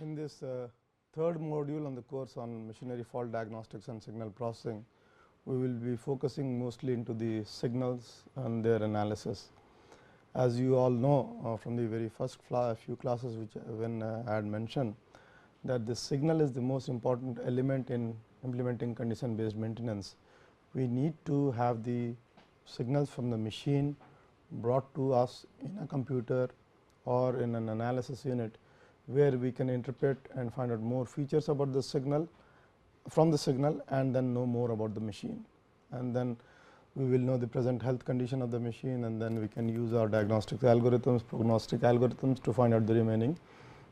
In this third module on the course on machinery fault diagnostics and signal processing, we will be focusing mostly into the signals and their analysis. As you all know from the very first few classes which when I had mentioned that the signal is the most important element in implementing condition based maintenance. We need to have the signals from the machine brought to us in a computer or in an analysis unit, where we can interpret and find out more features about the signal from the signal and then know more about the machine. And then we will know the present health condition of the machine, and then we can use our diagnostic algorithms, prognostic algorithms to find out the remaining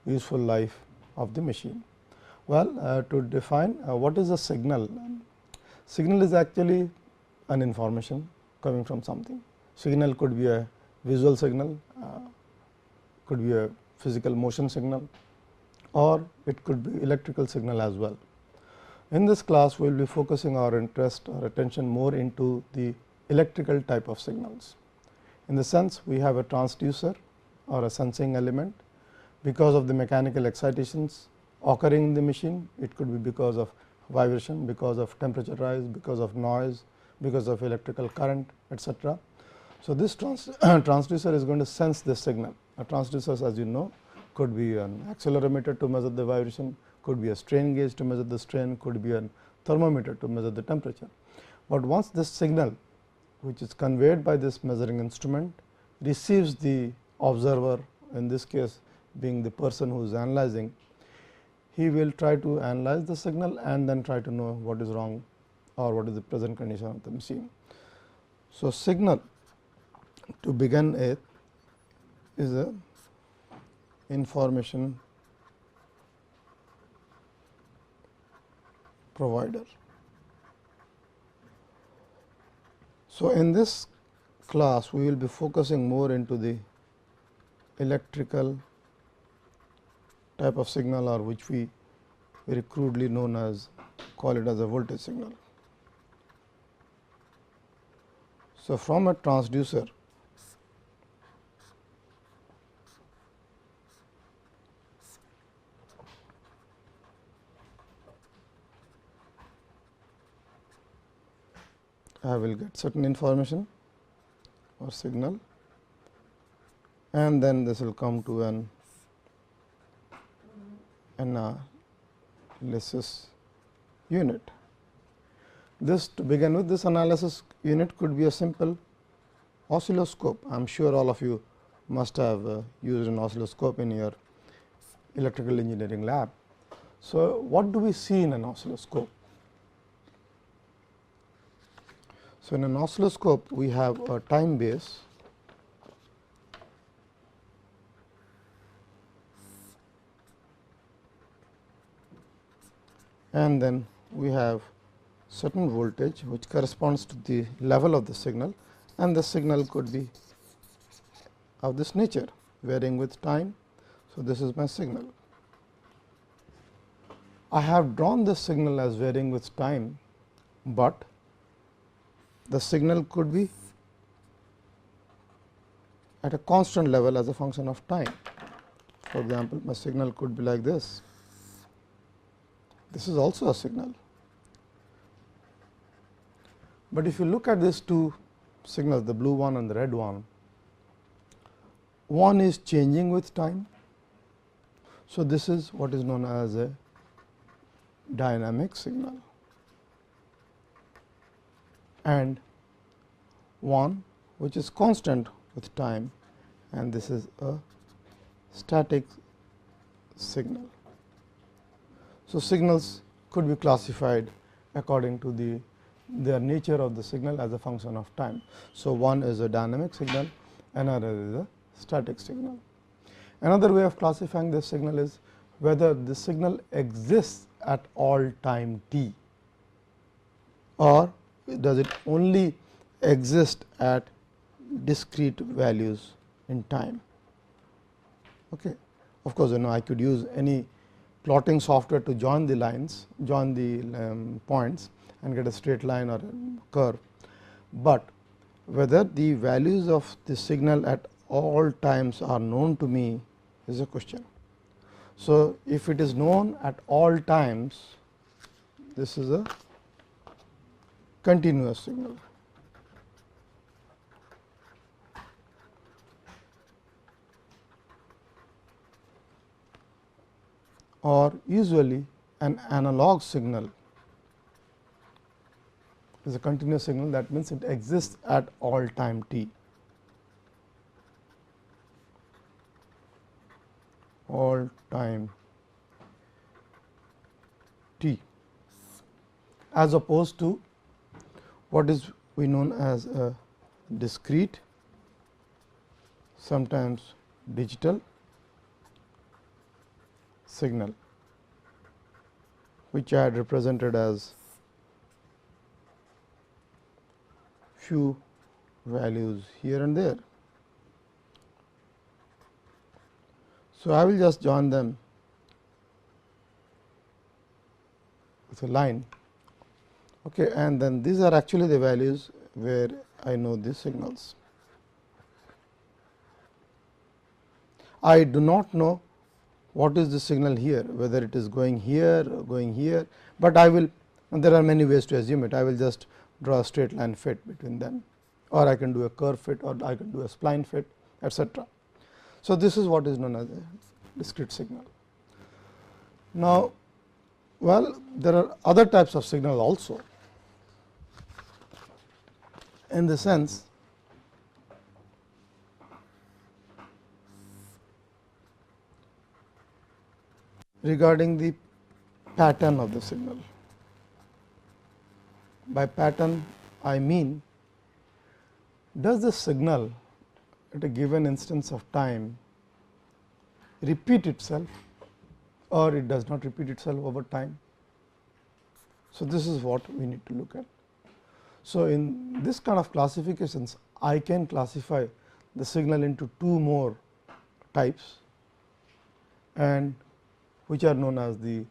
useful life of the machine. Well, to define what is a signal? Signal is actually an information coming from something. Signal could be a visual signal, could be a physical motion signal, or it could be electrical signal as well. In this class, we will be focusing our interest or attention more into the electrical type of signals. In the sense, we have a transducer or a sensing element. Because of the mechanical excitations occurring in the machine, it could be because of vibration, because of temperature rise, because of noise, because of electrical current, etc. So, this transducer is going to sense this signal. A transducer, as you know, could be an accelerometer to measure the vibration, could be a strain gauge to measure the strain, could be a thermometer to measure the temperature. But once this signal, which is conveyed by this measuring instrument, receives the observer, in this case being the person who is analyzing, he will try to analyze the signal and then try to know what is wrong or what is the present condition of the machine. So, signal to begin with is a information provider. So, in this class we will be focusing more into the electrical type of signal, or which we very crudely known as call it as a voltage signal. So, from a transducer, I will get certain information or signal, and then this will come to an analysis unit. This, to begin with, this analysis unit could be a simple oscilloscope. I am sure all of you must have used an oscilloscope in your electrical engineering lab. So, what do we see in an oscilloscope? So, in an oscilloscope we have a time base and then we have certain voltage which corresponds to the level of the signal, and the signal could be of this nature, varying with time. So, this is my signal. I have drawn this signal as varying with time, but the signal could be at a constant level as a function of time. For example, my signal could be like this. This is also a signal. But if you look at these two signals, the blue one and the red one is changing with time. So, this is what is known as a dynamic signal, and one which is constant with time, and this is a static signal. So, signals could be classified according to the nature of the signal as a function of time. So, one is a dynamic signal, another is a static signal. Another way of classifying this signal is whether the signal exists at all time t, or does it only exist at discrete values in time. Okay. Of course, I could use any plotting software to join the lines, join the points and get a straight line or a curve, but whether the values of the signal at all times are known to me is a question. So, if it is known at all times, this is a continuous signal. Or usually an analog signal is a continuous signal, that means it exists at all time t. All time t, as opposed to what is we known as a discrete, sometimes digital signal, which I had represented as few values here and there. So, I will just join them with a line, okay, and then these are actually the values where I know these signals. I do not know what is the signal here, whether it is going here or going here, but I will, and there are many ways to assume it. I will just draw a straight line fit between them, or I can do a curve fit, or I can do a spline fit, etc. So, this is what is known as a discrete signal. Now, well, there are other types of signal also, in the sense regarding the pattern of the signal. By pattern, I mean, does the signal at a given instance of time repeat itself, or it does not repeat itself over time. So, this is what we need to look at. So, in this kind of classifications, I can classify the signal into two more types, and which are known as the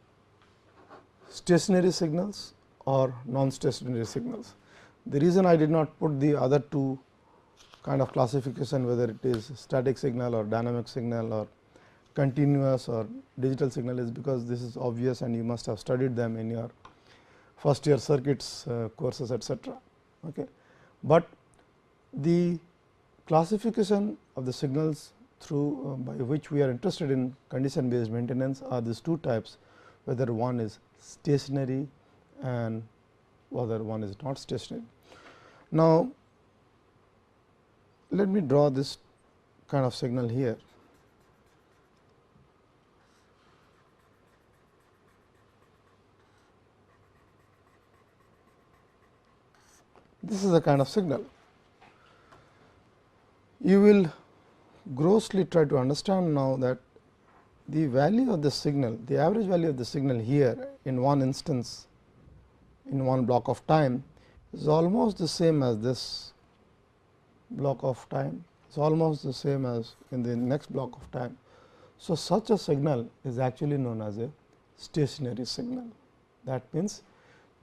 stationary signals or non-stationary signals. The reason I did not put the other two kind of classification, whether it is static signal or dynamic signal or continuous or digital signal, is because this is obvious and you must have studied them in your first year circuits courses, etc. Okay. But the classification of the signals through by which we are interested in condition based maintenance are these two types, whether one is stationary and whether one is not stationary. Now, let me draw this kind of signal here. This is a kind of signal. You will grossly try to understand now that the value of the signal, the average value of the signal here in one instance, in one block of time, is almost the same as this block of time, it is almost the same as in the next block of time. So, such a signal is actually known as a stationary signal. That means,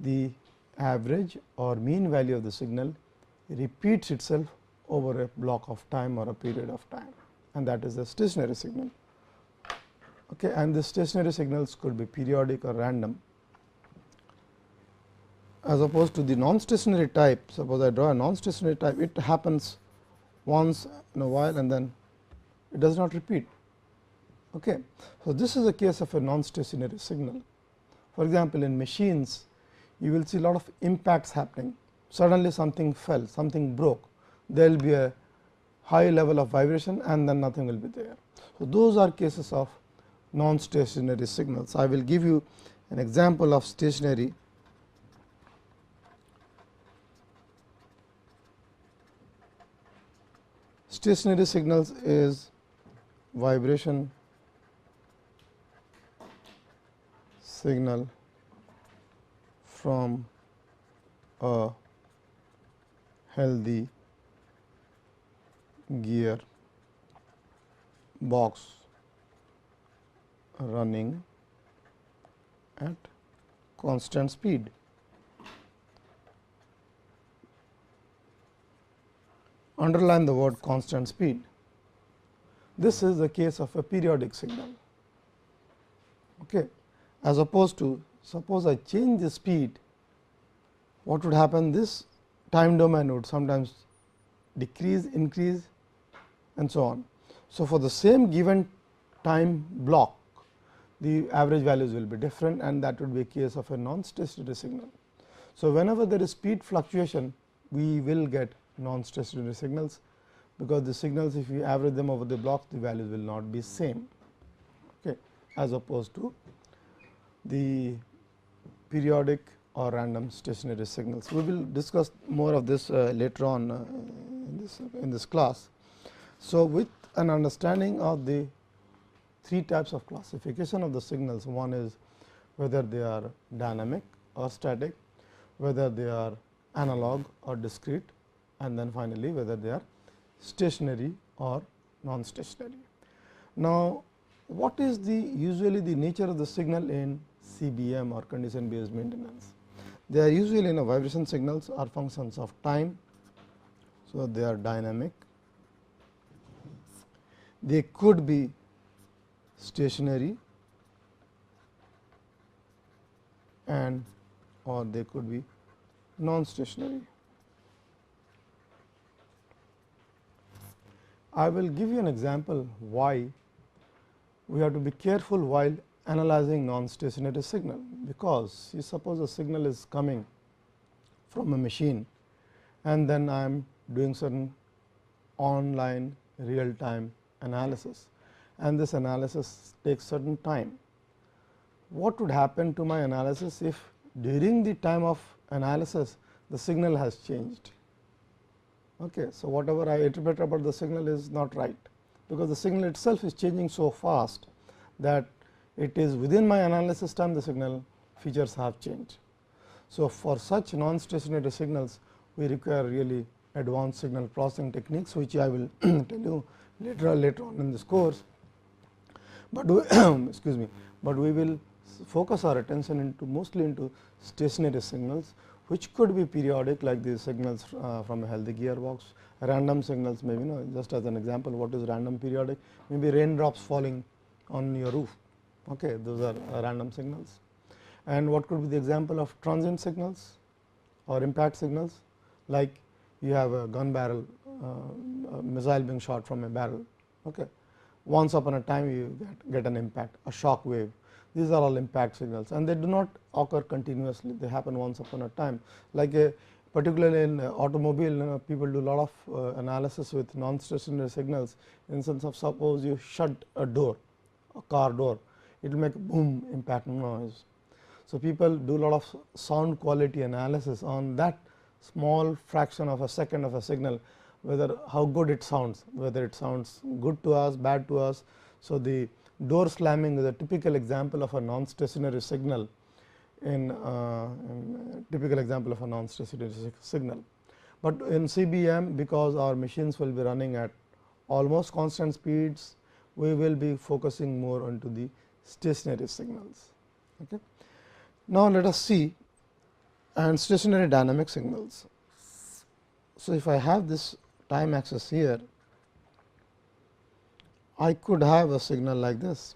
the average or mean value of the signal repeats itself over a block of time or a period of time, and that is the stationary signal. Okay, and the stationary signals could be periodic or random, as opposed to the non-stationary type. Suppose I draw a non-stationary type, it happens once in a while and then it does not repeat. Okay. So, this is a case of a non-stationary signal. For example, in machines you will see a lot of impacts happening, suddenly something fell, something broke, there will be a high level of vibration and then nothing will be there. So, those are cases of non-stationary signals. I will give you an example of stationary. Stationary signals is vibration signal from a healthy gear box running at constant speed. Underline the word constant speed. This is the case of a periodic signal. okay, as opposed to suppose I change the speed, what would happen? This time domain would sometimes decrease, increase and so on. So, for the same given time block, the average values will be different, and that would be a case of a non-stationary signal. So, whenever there is speed fluctuation, we will get non-stationary signals, because the signals, if we average them over the blocks, the values will not be same, okay, as opposed to the periodic or random stationary signals. We will discuss more of this later on in this class. So, with an understanding of the three types of classification of the signals, one is whether they are dynamic or static, whether they are analog or discrete, and then finally, whether they are stationary or non-stationary. Now, what is the usually the nature of the signal in CBM or condition based maintenance? They are usually vibration signals are functions of time. So, they are dynamic, they could be stationary and or they could be non-stationary. I will give you an example why we have to be careful while analyzing non-stationary signal, because you suppose a signal is coming from a machine and then I am doing certain online real time analysis, and this analysis takes certain time. What would happen to my analysis if during the time of analysis the signal has changed? Okay. So, whatever I interpret about the signal is not right, because the signal itself is changing so fast that it is within my analysis time the signal features have changed. So, for such non-stationary signals we require really advanced signal processing techniques, which I will tell you later on in this course. But we excuse me, but we will focus our attention into mostly into stationary signals, which could be periodic like these signals from a healthy gearbox, random signals maybe, just as an example what is random periodic, maybe raindrops falling on your roof, okay, those are random signals. And what could be the example of transient signals or impact signals, like you have a gun barrel, a missile being shot from a barrel. Okay. Once upon a time you get an impact, a shock wave. These are all impact signals, and they do not occur continuously, they happen once upon a time. Like particularly in automobile, people do a lot of analysis with non-stationary signals, in sense of suppose you shut a door, a car door, it will make a boom impact noise. So, people do a lot of sound quality analysis on that small fraction of a second of a signal, whether how good it sounds, whether it sounds good to us, bad to us. So, the door slamming is a typical example of a non-stationary signal in typical example of a non-stationary signal. But in CBM, because our machines will be running at almost constant speeds, we will be focusing more onto the stationary signals. Okay. Now, let us see and stationary dynamic signals. So, if I have this time axis here, I could have a signal like this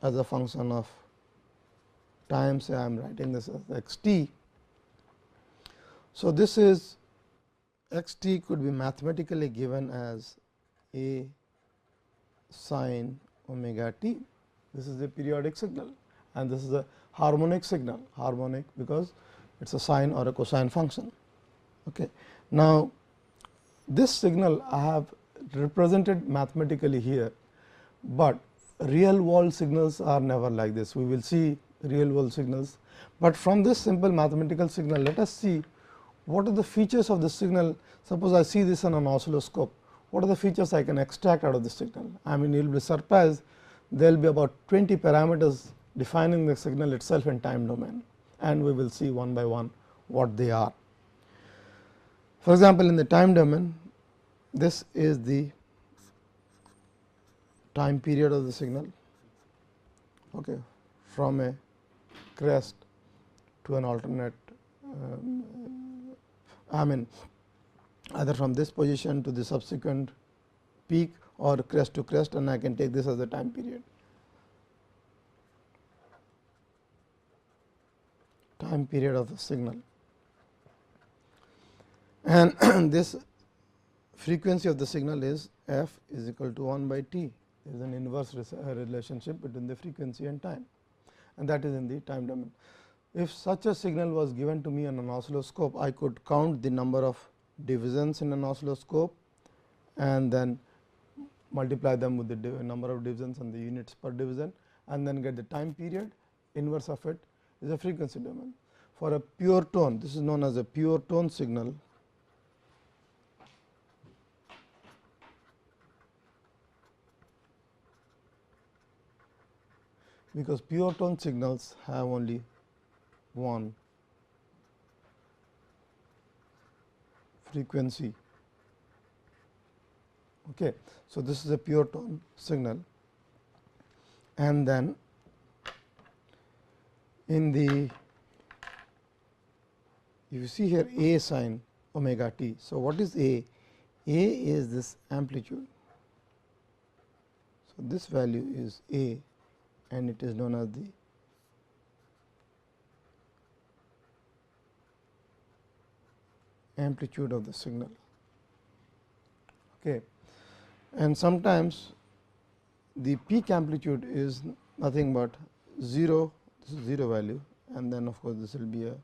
as a function of time, say I am writing this as x t. So, this is x t could be mathematically given as a sin omega t. This is a periodic signal, and this is a harmonic signal, harmonic because it is a sine or a cosine function. Okay. Now, this signal I have represented mathematically here, but real world signals are never like this. We will see real world signals, but from this simple mathematical signal, let us see what are the features of the signal. Suppose I see this on an oscilloscope, what are the features I can extract out of the signal? I mean, you will be surprised, there will be about 20 parameters defining the signal itself in time domain, and we will see one by one what they are. For example, in the time domain, this is the time period of the signal, okay, from a crest to an alternate, I mean either from this position to the subsequent peak or crest to crest, and I can take this as the time period. Time period of the signal, and this frequency of the signal is f is equal to 1 by t. There is an inverse relationship between the frequency and time, and that is in the time domain. If such a signal was given to me on an oscilloscope, I could count the number of divisions in an oscilloscope and then multiply them with the number of divisions and the units per division, and then get the time period. Inverse of it is a frequency domain. For a pure tone, this is known as a pure tone signal. Because pure tone signals have only one frequency. Okay. So, this is a pure tone signal, and then in the, if you see here A sin omega t. So, what is A? A is this amplitude. So, this value is A, and it is known as the amplitude of the signal. Okay. And sometimes the peak amplitude is nothing but 0, this is 0 value, and then of course, this will be a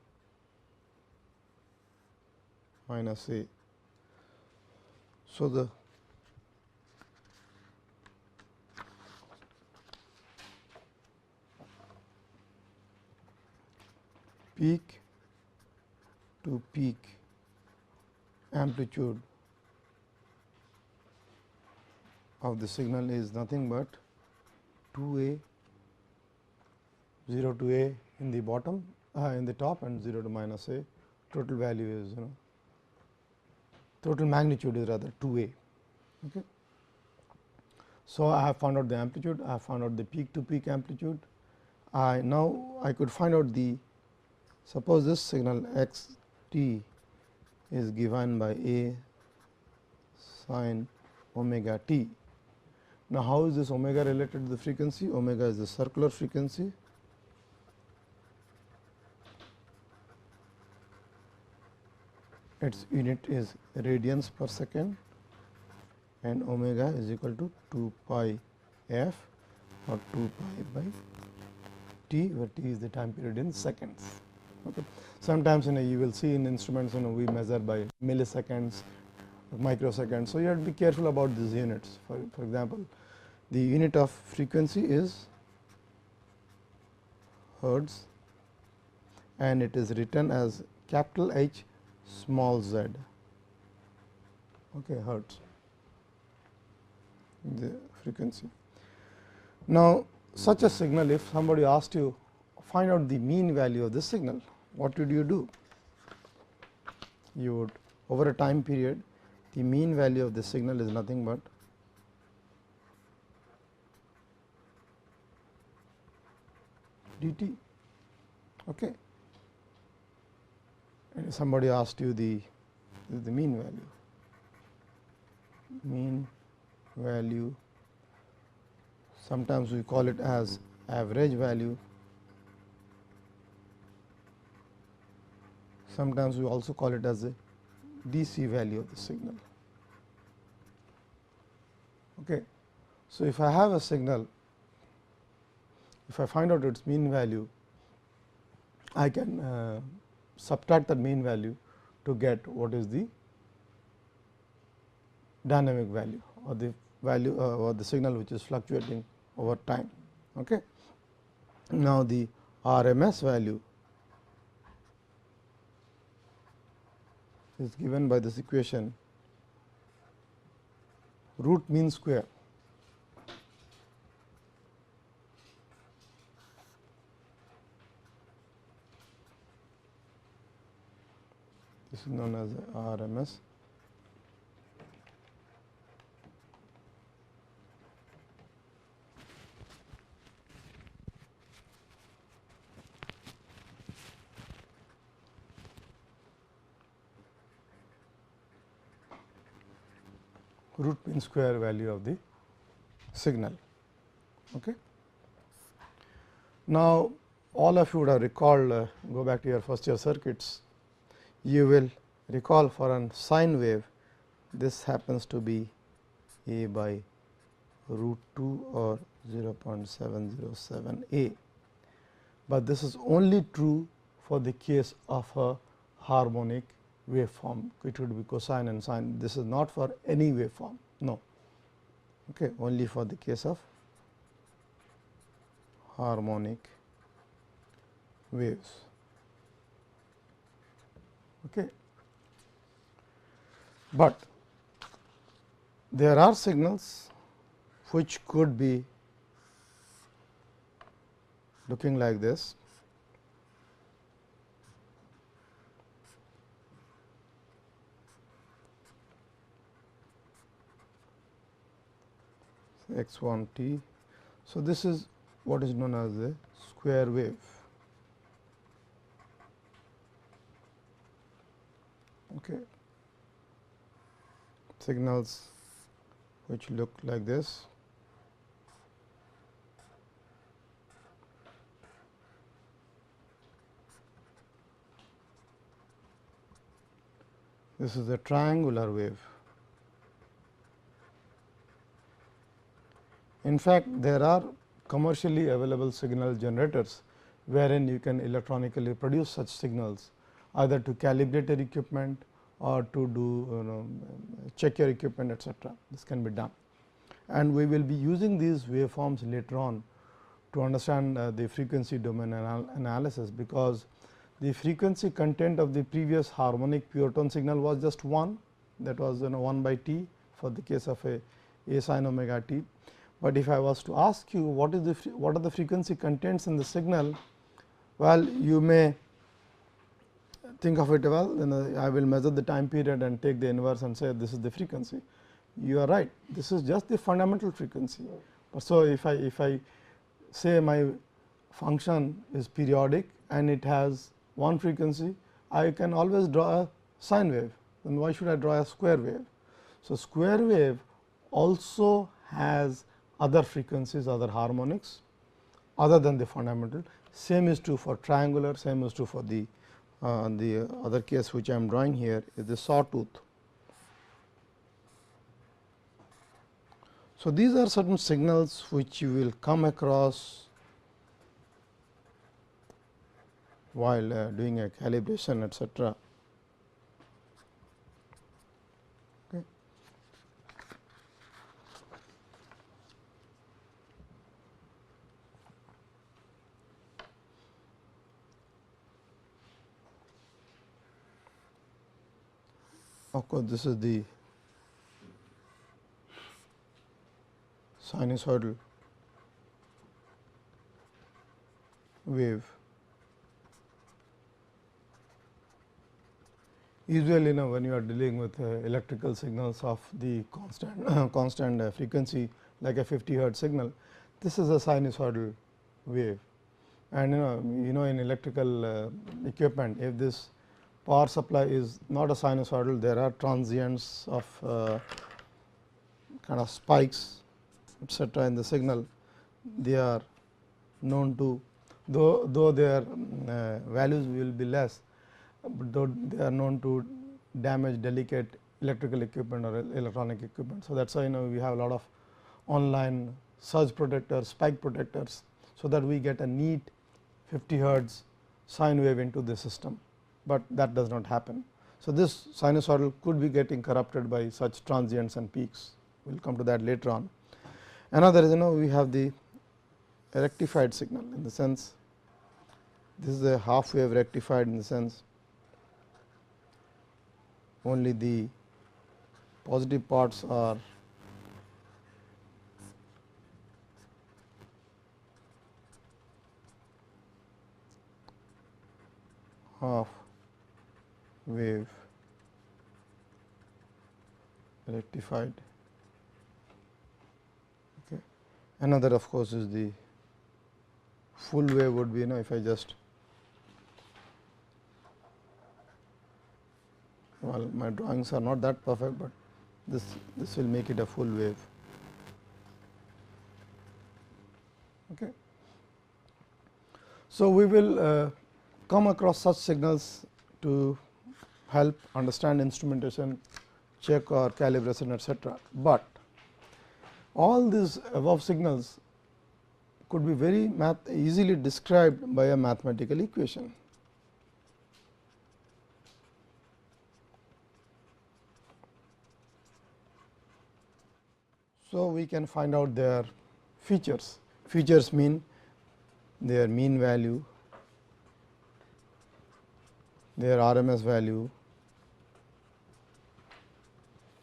minus A. So, the peak to peak amplitude of the signal is nothing but 2 A, 0 to A in the bottom, in the top, and 0 to minus A. Total value is, total magnitude is rather 2 A. Okay. So, I have found out the amplitude, I have found out the peak to peak amplitude. Now, I could find out the, suppose this signal x t is given by A sin omega t. Now, how is this omega related to the frequency? Omega is the circular frequency, its unit is radians per second, and omega is equal to 2 pi f or 2 pi by t, where t is the time period in seconds. Okay. Sometimes you will see in instruments we measure by milliseconds, microseconds. So, you have to be careful about these units. For example, the unit of frequency is hertz, and it is written as capital H small z, okay, hertz, the frequency. Now, such a signal, if somebody asked you find out the mean value of this signal, what would you do? You would, over a time period, the mean value of the signal is nothing but dt. Okay. And somebody asked you the mean value, sometimes we call it as average value, sometimes we also call it as a DC value of the signal. Okay. So, if I have a signal, if I find out its mean value, I can subtract that mean value to get what is the dynamic value, or the value or the signal which is fluctuating over time. Okay. Now, the RMS value is given by this equation root mean square. This is known as RMS. root mean square value of the signal. Okay. Now, all of you would have recalled, go back to your first year circuits, you will recall for a sine wave, this happens to be a by root 2 or 0.707 a, but this is only true for the case of a harmonic waveform, it would be cosine and sine. This is not for any waveform, no, okay, only for the case of harmonic waves. Okay. But there are signals which could be looking like this. X 1 t. So, this is what is known as a square wave. Okay. Signals which look like this. This is a triangular wave. In fact, there are commercially available signal generators, wherein you can electronically produce such signals, either to calibrate your equipment or to do check your equipment, etc. This can be done, and we will be using these waveforms later on to understand the frequency domain analysis, because the frequency content of the previous harmonic pure tone signal was just 1, that was 1 by t for the case of a sin omega t. But if I was to ask you what are the frequency contents in the signal, well, you may think of it, well, I will measure the time period and take the inverse and say this is the frequency. You are right, this is just the fundamental frequency. So, if I say my function is periodic and it has one frequency, I can always draw a sine wave, then why should I draw a square wave? So, square wave also has other frequencies, other harmonics other than the fundamental. Same is true for triangular, same is true for the other case which I am drawing here is the sawtooth. So, these are certain signals which you will come across while doing a calibration, etc. Okay. Of course, this is the sinusoidal wave. Usually, when you are dealing with electrical signals of the constant frequency like a 50 hertz signal, this is a sinusoidal wave. And in electrical equipment, if this power supply is not a sinusoidal, there are transients of kind of spikes, etc. in the signal. They are known to, though their values will be less, but though they are known to damage delicate electrical equipment or electronic equipment. So, that is why we have a lot of online surge protectors, spike protectors, so that we get a neat 50 hertz sine wave into the system, but that does not happen. So, this sinusoidal could be getting corrupted by such transients and peaks. We will come to that later on. Another is we have the rectified signal, in the sense this is a half wave rectified, in the sense only the positive parts are half wave rectified. Okay. Another of course, is the full wave would be if I just, well, my drawings are not that perfect, but this will make it a full wave. Okay. So, we will come across such signals to help understand instrumentation, check or calibration, etc. But all these above signals could be very easily described by a mathematical equation. So, we can find out their features. Features mean their mean value, their RMS value,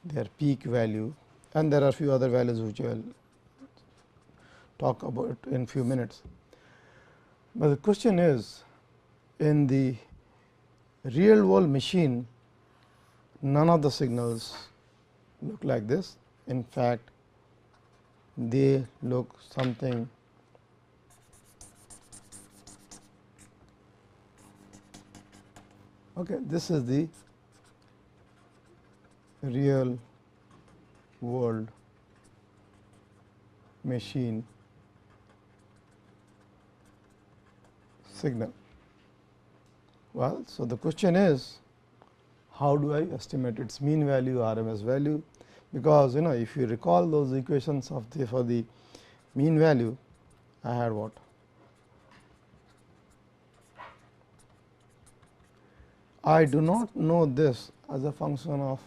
their peak value, and there are few other values which I will talk about in few minutes. But the question is, in the real world machine, none of the signals look like this. In fact, they look something okay. This is the real world machine signal. Well, so the question is, how do I estimate its mean value, RMS value? Because if you recall those equations of the for the mean value, I had what? I do not know this as a function of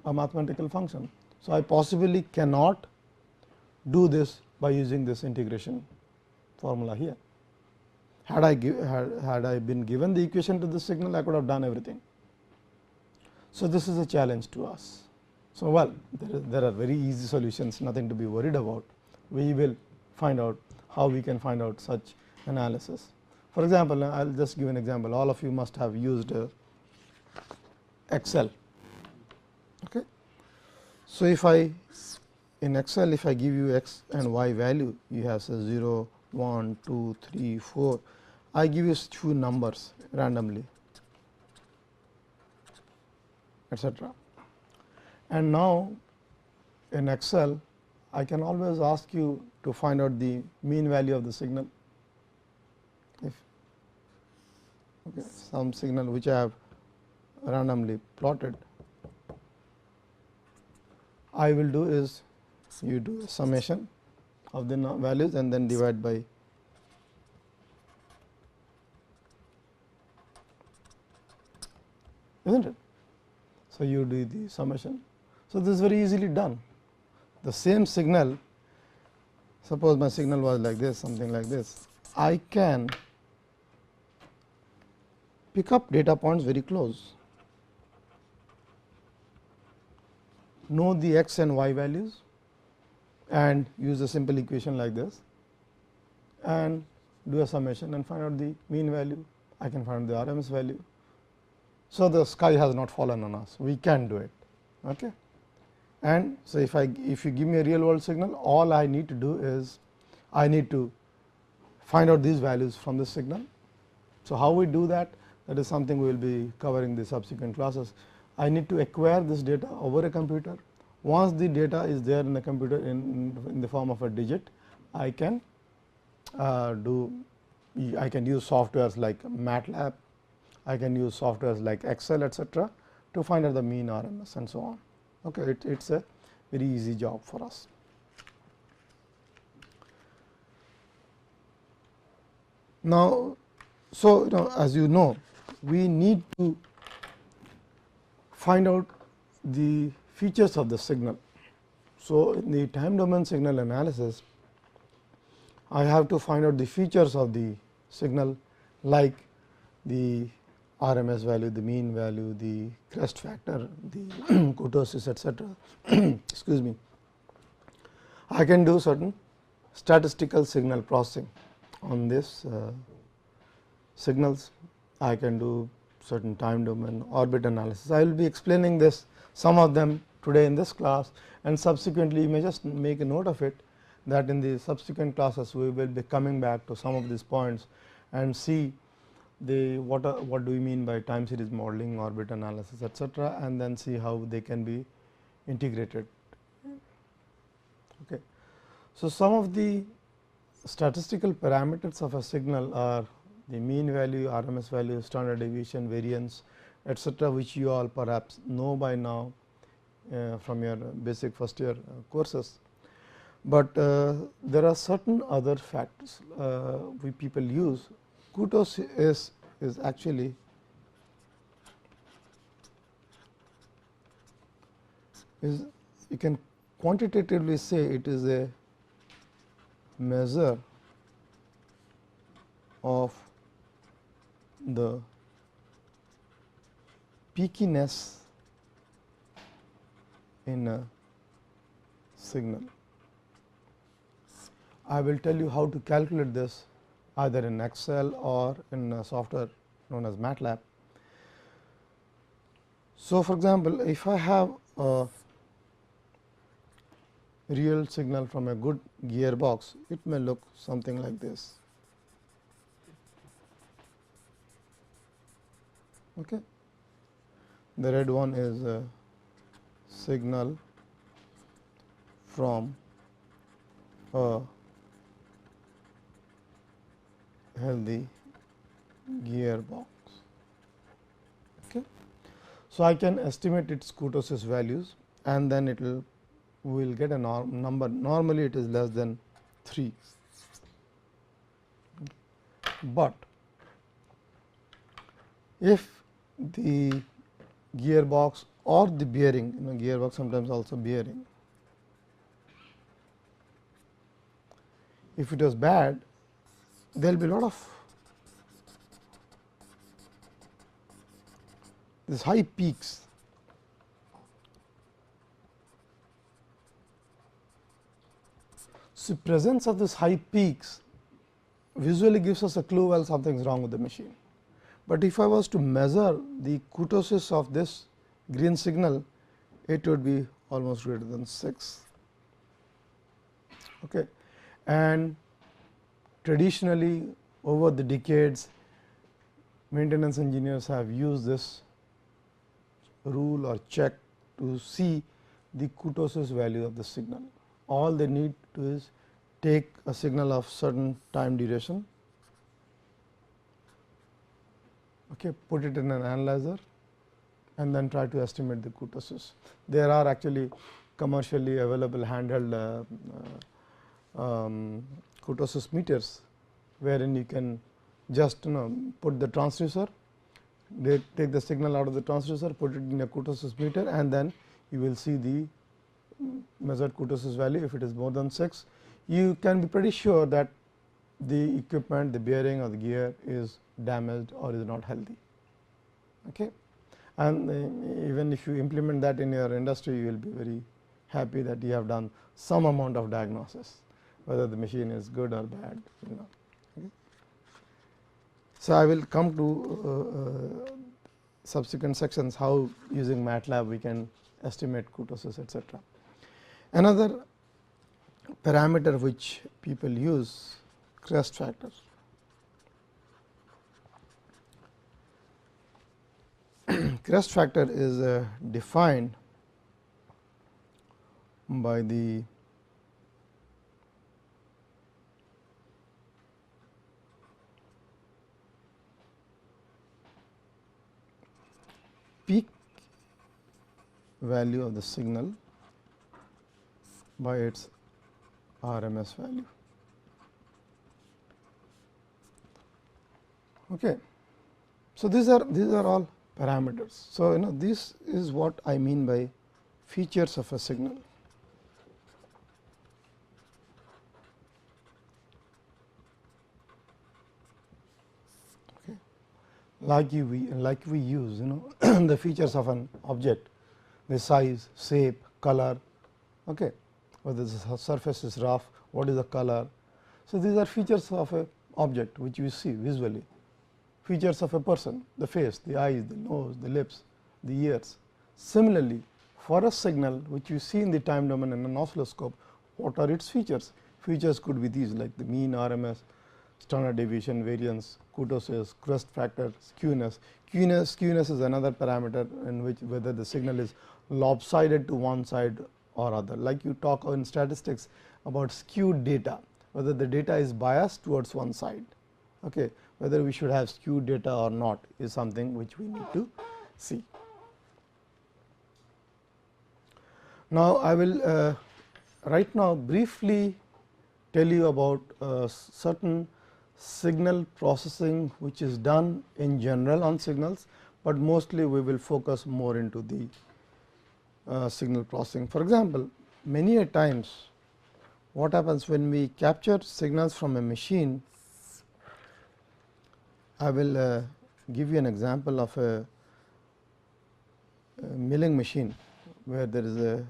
a mathematical function. So, I possibly cannot do this by using this integration formula here. Had I been given the equation to the signal, I could have done everything. So, this is a challenge to us. So, well, there are very easy solutions, nothing to be worried about. We will find out how we can find out such analysis. For example, I will just give an example. All of you must have used Excel. Okay. So, if I in Excel, if I give you x and y value, you have say 0, 1, 2, 3, 4. I give you few numbers randomly, etc. And now, in Excel, I can always ask you to find out the mean value of the signal. If some signal which I have randomly plotted, I will do is you do a summation of the values and then divide by isn't it. So, you do the summation. So, this is very easily done. The same signal, suppose my signal was like this, something like this, I can pick up data points very close, know the x and y values and use a simple equation like this and do a summation and find out the mean value. I can find the RMS value. So, the sky has not fallen on us, we can do it. Okay. And so, if you give me a real world signal, all I need to do is I need to find out these values from the signal. So, how we do that? That is something we will be covering in the subsequent classes. I need to acquire this data over a computer. Once the data is there in the computer in the form of a digit, I can I can use softwares like MATLAB, I can use softwares like Excel, etc., to find out the mean, RMS, and so on. Okay, it is a very easy job for us. Now, so as you know, we need to find out the features of the signal. So, in the time domain signal analysis, I have to find out the features of the signal like the RMS value, the mean value, the crest factor, the kurtosis, etc. Excuse me. I can do certain statistical signal processing on this signals. I can do certain time domain orbit analysis. I will be explaining this, some of them today in this class, and subsequently you may just make a note of it, that in the subsequent classes we will be coming back to some of these points and see the what do we mean by time series modeling, orbit analysis, etc., and then see how they can be integrated. Okay. So, some of the statistical parameters of a signal are the mean value, RMS value, standard deviation, variance, etcetera, which you all perhaps know by now from your basic first year courses. But there are certain other factors we people use. Kutos is actually you can quantitatively say it is a measure of the peakiness in a signal. I will tell you how to calculate this either in Excel or in a software known as MATLAB. So, for example, if I have a real signal from a good gearbox, it may look something like this. Okay. The red one is a signal from a healthy gearbox. Okay. So, I can estimate its kurtosis values and then it will get a number. Normally, it is less than 3, but if the gearbox or the bearing, gearbox sometimes also bearing, if it is bad, there will be a lot of these high peaks. So, presence of this high peaks visually gives us a clue while something is wrong with the machine. But if I was to measure the kurtosis of this green signal, it would be almost greater than 6. Okay. And traditionally over the decades, maintenance engineers have used this rule or check to see the kurtosis value of the signal. All they need to is take a signal of certain time duration, okay, put it in an analyzer and then try to estimate the kurtosis. There are actually commercially available handheld kurtosis meters, wherein you can just put the transducer, they take the signal out of the transducer, put it in a kurtosis meter and then you will see the measured kurtosis value. If it is more than 6, you can be pretty sure that the equipment, the bearing or the gear is damaged or is not healthy. Okay. And even if you implement that in your industry, you will be very happy that you have done some amount of diagnosis, whether the machine is good or bad. Okay. So, I will come to subsequent sections how using MATLAB we can estimate kurtosis, etc. Another parameter which people use, crest factor. Crest factor is defined by the peak value of the signal by its RMS value. Okay. So, these are all parameters. So, this is what I mean by features of a signal. Okay. Like we use the features of an object, the size, shape, color, okay, whether the surface is rough, what is the color. So, these are features of a object which you see visually. Features of a person, the face, the eyes, the nose, the lips, the ears. Similarly, for a signal which you see in the time domain in an oscilloscope, what are its features? Features could be these like the mean, RMS, standard deviation, variance, kurtosis, crest factor, skewness. Skewness is another parameter in which whether the signal is lopsided to one side or other. Like you talk in statistics about skewed data, whether the data is biased towards one side. Okay. Whether we should have skewed data or not is something which we need to see. Now, I will right now briefly tell you about certain signal processing which is done in general on signals, but mostly we will focus more into the signal processing. For example, many a times what happens when we capture signals from a machine, I will give you an example of a milling machine where there is a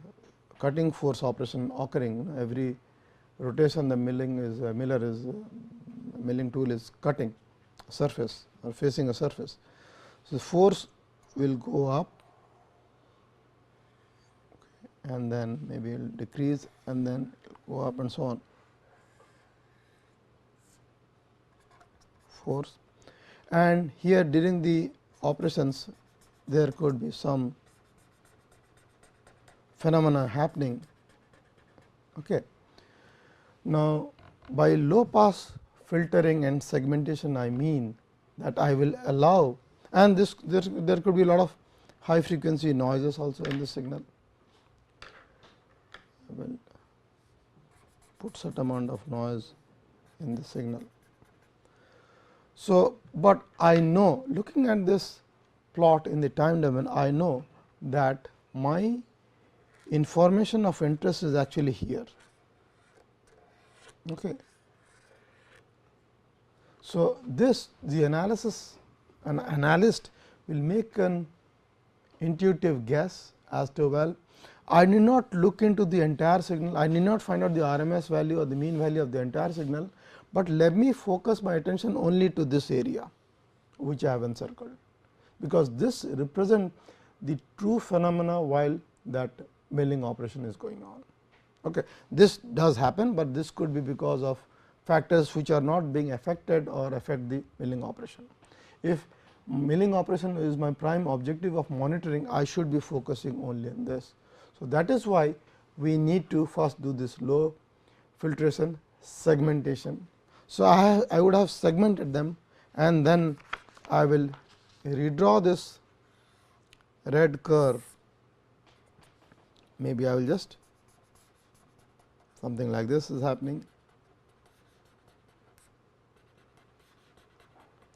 cutting force operation occurring. Every rotation the milling tool is cutting a surface or facing a surface. So, the force will go up and then maybe it will decrease and then it will go up and so on. Force, and here during the operations there could be some phenomena happening. Okay. Now, by low pass filtering and segmentation, I mean that I will allow, and this there could be a lot of high frequency noises also in the signal. I will put certain amount of noise in the signal. So, but I know, looking at this plot in the time domain, I know that my information of interest is actually here. Okay. So, this the analysis, an analyst will make an intuitive guess as to, well, I need not look into the entire signal, I need not find out the RMS value or the mean value of the entire signal, but let me focus my attention only to this area which I have encircled, because this represent the true phenomena while that milling operation is going on. Okay. This does happen, but this could be because of factors which are not being affected or affect the milling operation. If milling operation is my prime objective of monitoring, I should be focusing only on this. So, that is why we need to first do this low filtration segmentation. So, I would have segmented them and then I will redraw this red curve. Maybe I will just something like this is happening.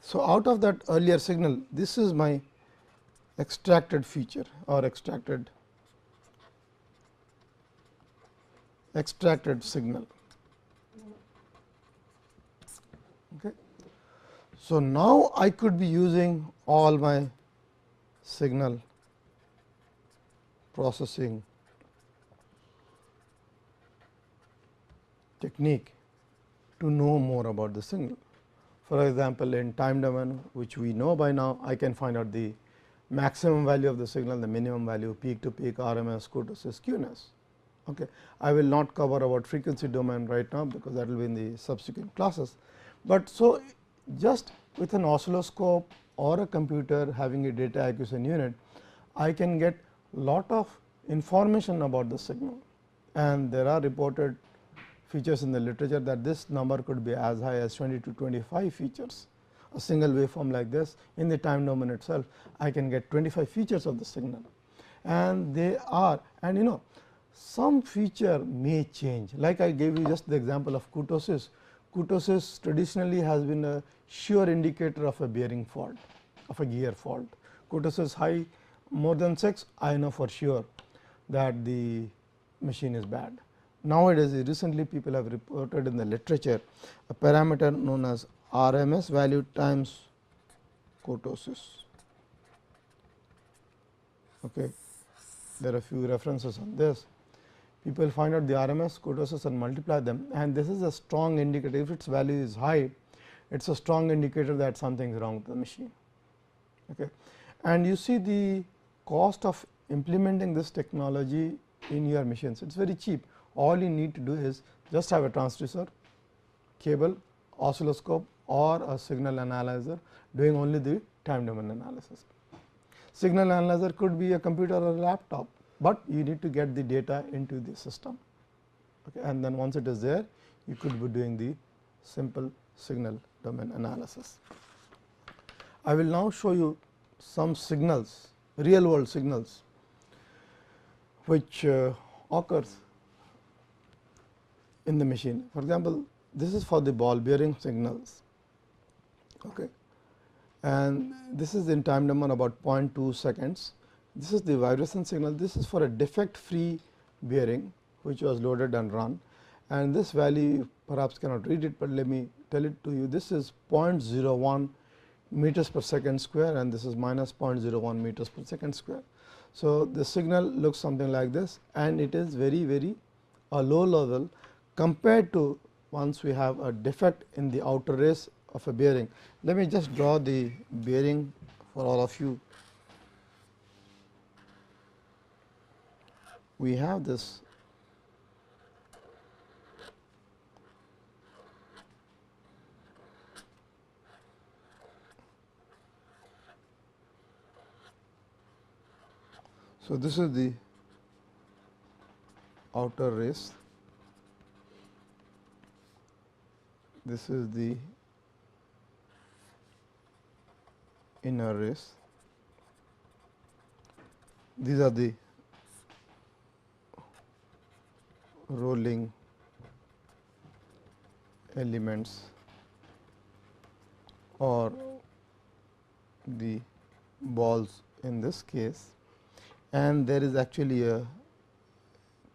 So, out of that earlier signal, this is my extracted feature or extracted signal. Okay. So, now I could be using all my signal processing technique to know more about the signal. For example, in time domain, which we know by now, I can find out the maximum value of the signal, the minimum value, peak to peak, RMS, kurtosis, skewness. Okay. I will not cover about frequency domain right now, because that will be in the subsequent classes. But so, just with an oscilloscope or a computer having a data acquisition unit, I can get lot of information about the signal, and there are reported features in the literature that this number could be as high as 20 to 25 features. A single waveform like this in the time domain itself, I can get 25 features of the signal, and they are, and you know, some feature may change. Like I gave you just the example of kurtosis. Kurtosis traditionally has been a sure indicator of a bearing fault, of a gear fault. Kurtosis high more than 6, I know for sure that the machine is bad. Nowadays, recently people have reported in the literature a parameter known as RMS value times kurtosis. Okay. There are a few references on this. People find out the RMS kurtosis and multiply them, and this is a strong indicator. If its value is high, it is a strong indicator that something is wrong with the machine. Okay. And you see the cost of implementing this technology in your machines, it is very cheap. All you need to do is just have a transducer, cable, oscilloscope or a signal analyzer doing only the time domain analysis. Signal analyzer could be a computer or a laptop, but you need to get the data into the system, okay. And then once it is there, you could be doing the simple signal domain analysis. I will now show you some signals, real world signals, which occurs in the machine. For example, this is for the ball bearing signals, okay. And this is in time domain about 0.2 seconds. This is the vibration signal. This is for a defect free bearing which was loaded and run, and this value you perhaps cannot read it, but let me tell it to you. This is 0.01 meters per second square, and this is minus 0.01 meters per second square. So, the signal looks something like this, and it is very a low level compared to once we have a defect in the outer race of a bearing. Let me just draw the bearing for all of you. We have this so this is the outer race, this is the inner race, these are the rolling elements or the balls in this case, and there is actually a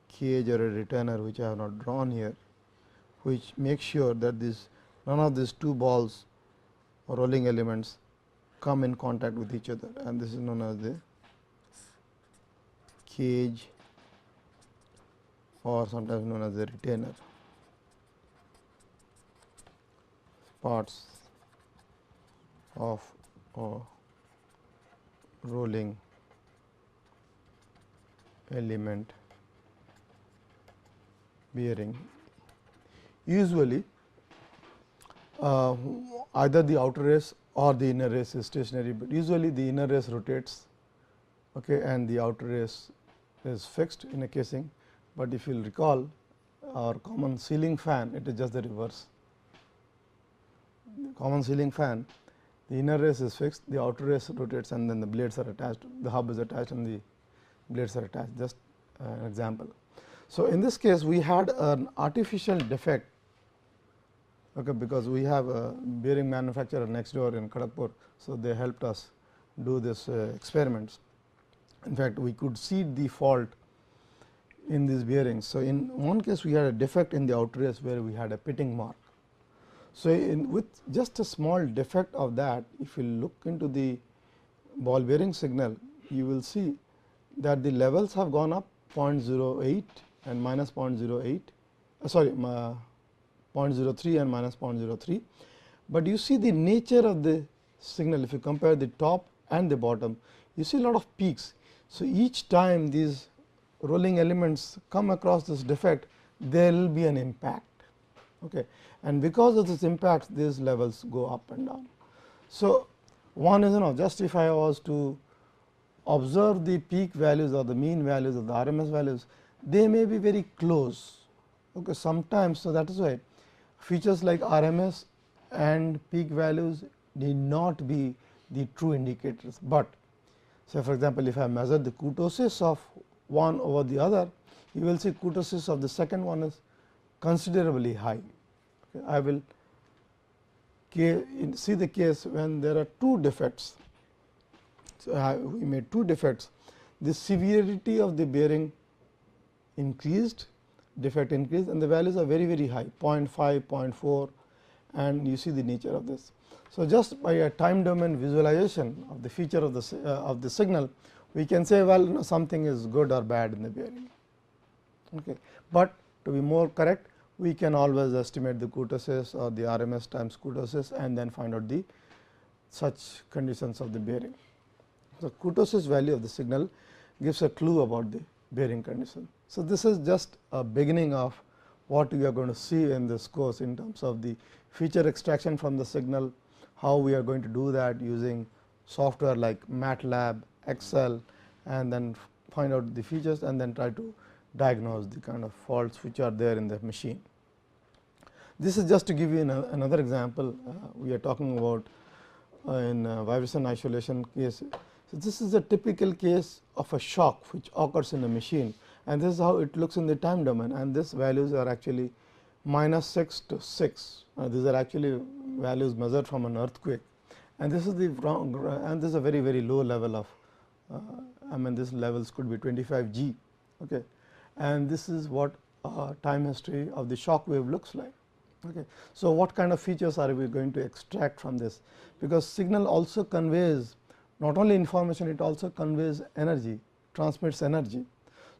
cage or a retainer which I have not drawn here, which makes sure that this none of these two balls or rolling elements come in contact with each other, and this is known as the cage or sometimes known as the retainer. Parts of a rolling element bearing. Usually either the outer race or the inner race is stationary, but usually the inner race rotates, okay, and the outer race is fixed in a casing. But if you will recall our common ceiling fan, it is just the reverse. The common ceiling fan, the inner race is fixed, the outer race rotates, and then the blades are attached, the hub is attached and the blades are attached, just an example. So, in this case we had an artificial defect, okay, because we have a bearing manufacturer next door in Kharagpur. So, they helped us do this experiments. In fact, we could see the fault in these bearings. So, in one case we had a defect in the outer race where we had a pitting mark. So, with just a small defect of that, if you look into the ball bearing signal, you will see that the levels have gone up 0.08 and minus 0.08, sorry 0.03 and minus 0.03, but you see the nature of the signal. If you compare the top and the bottom, you see a lot of peaks. So, each time these rolling elements come across this defect, there will be an impact, okay. And because of this impact, these levels go up and down. So, one is, just if I was to observe the peak values or the mean values or the RMS values, they may be very close, okay. Sometimes, so that is why features like RMS and peak values need not be the true indicators, but say for example, if I measure the kurtosis of one over the other, you will see kurtosis of the second one is considerably high. Okay. I will see the case when there are two defects. So, we made two defects, the severity of the bearing increased, defect increased, and the values are very high, 0.5, 0.4, and you see the nature of this. So, just by a time domain visualization of the feature of the signal, we can say, well, something is good or bad in the bearing, okay. But to be more correct, we can always estimate the kurtosis or the RMS times kurtosis and then find out the such conditions of the bearing. So, kurtosis value of the signal gives a clue about the bearing condition. So, this is just a beginning of what we are going to see in this course in terms of the feature extraction from the signal, how we are going to do that using software like MATLAB, Excel, and then find out the features and then try to diagnose the kind of faults which are there in the machine. This is just to give you another example. We are talking about in vibration isolation case. So, this is a typical case of a shock which occurs in a machine, and this is how it looks in the time domain, and these values are actually -6 to 6. These are actually values measured from an earthquake, and this is the and this is a very low level of I mean these levels could be 25 G. Okay. And this is what time history of the shock wave looks like. Okay. So, what kind of features are we going to extract from this, because signal also conveys not only information, it also conveys energy, transmits energy.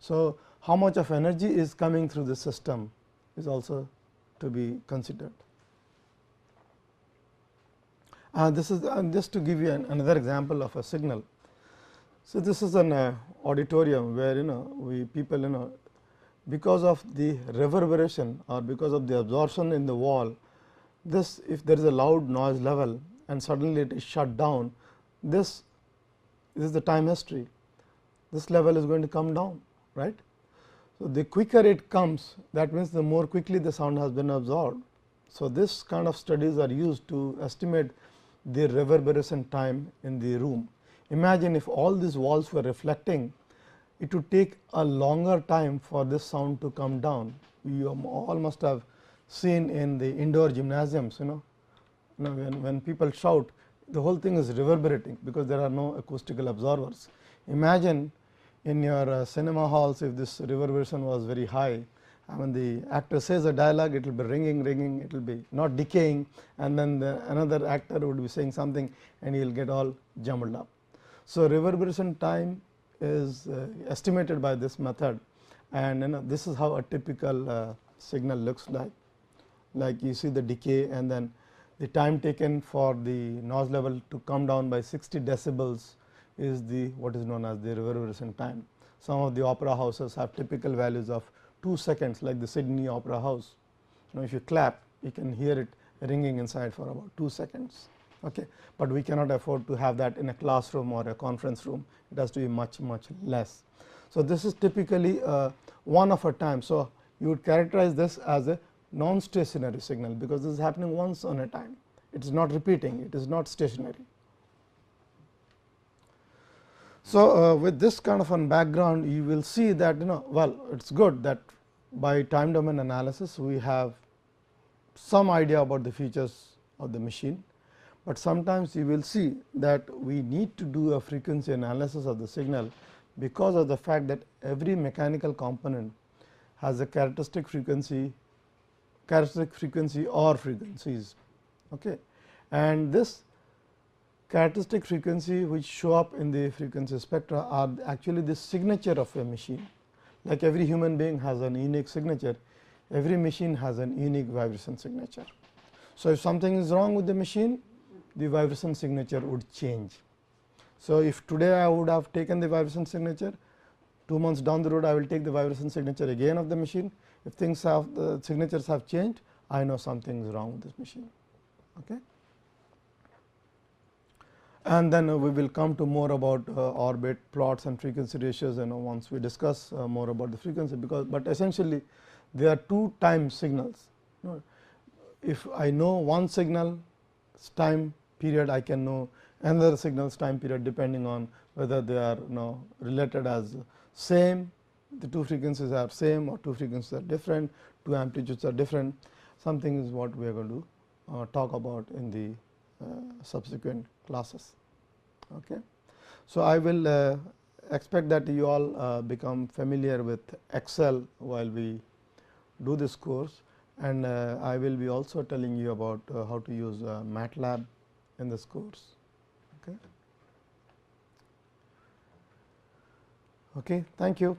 So, how much of energy is coming through the system is also to be considered. This is just to give you another example of a signal. So, this is an auditorium where we people because of the reverberation or because of the absorption in the wall, this if there is a loud noise level and suddenly it is shut down, this is the time history, this level is going to come down, right. So, the quicker it comes, that means the more quickly the sound has been absorbed. So, this kind of studies are used to estimate the reverberation time in the room. Imagine if all these walls were reflecting, it would take a longer time for this sound to come down. You all must have seen in the indoor gymnasiums, when people shout, the whole thing is reverberating because there are no acoustical absorbers. Imagine in your cinema halls if this reverberation was very high. When the actor says a dialogue, it will be ringing, it will be not decaying, and then another actor would be saying something and he will get all jumbled up. So, reverberation time is estimated by this method, and this is how a typical signal looks like you see the decay, and then the time taken for the noise level to come down by 60 decibels is the what is known as the reverberation time. Some of the opera houses have typical values of 2 seconds, like the Sydney Opera House. If you clap, you can hear it ringing inside for about 2 seconds. Okay. But we cannot afford to have that in a classroom or a conference room, it has to be much less. So, this is typically one of a time. So, you would characterize this as a non-stationary signal, because this is happening once on a time, it is not repeating, it is not stationary. So, with this kind of a background, you will see that well, it is good that by time domain analysis we have some idea about the features of the machine, but sometimes you will see that we need to do a frequency analysis of the signal, because of the fact that every mechanical component has a characteristic frequency or frequencies. Okay. And this characteristic frequency which show up in the frequency spectra are actually the signature of a machine. Like every human being has an unique signature, every machine has an unique vibration signature. So, if something is wrong with the machine, the vibration signature would change. So, if today I would have taken the vibration signature, 2 months down the road I will take the vibration signature again of the machine. If things have the signatures have changed, I know something is wrong with this machine. Okay. And then we will come to more about orbit plots and frequency ratios once we discuss more about the frequency, but essentially there are two time signals. If I know one signal's time period, I can know another signal's time period depending on whether they are related as same, the two frequencies are same or two frequencies are different, two amplitudes are different. Something is what we are going to talk about in the subsequent classes. Okay. So, I will expect that you all become familiar with Excel while we do this course, and I will be also telling you about how to use MATLAB in this course. Okay. Okay. Thank you.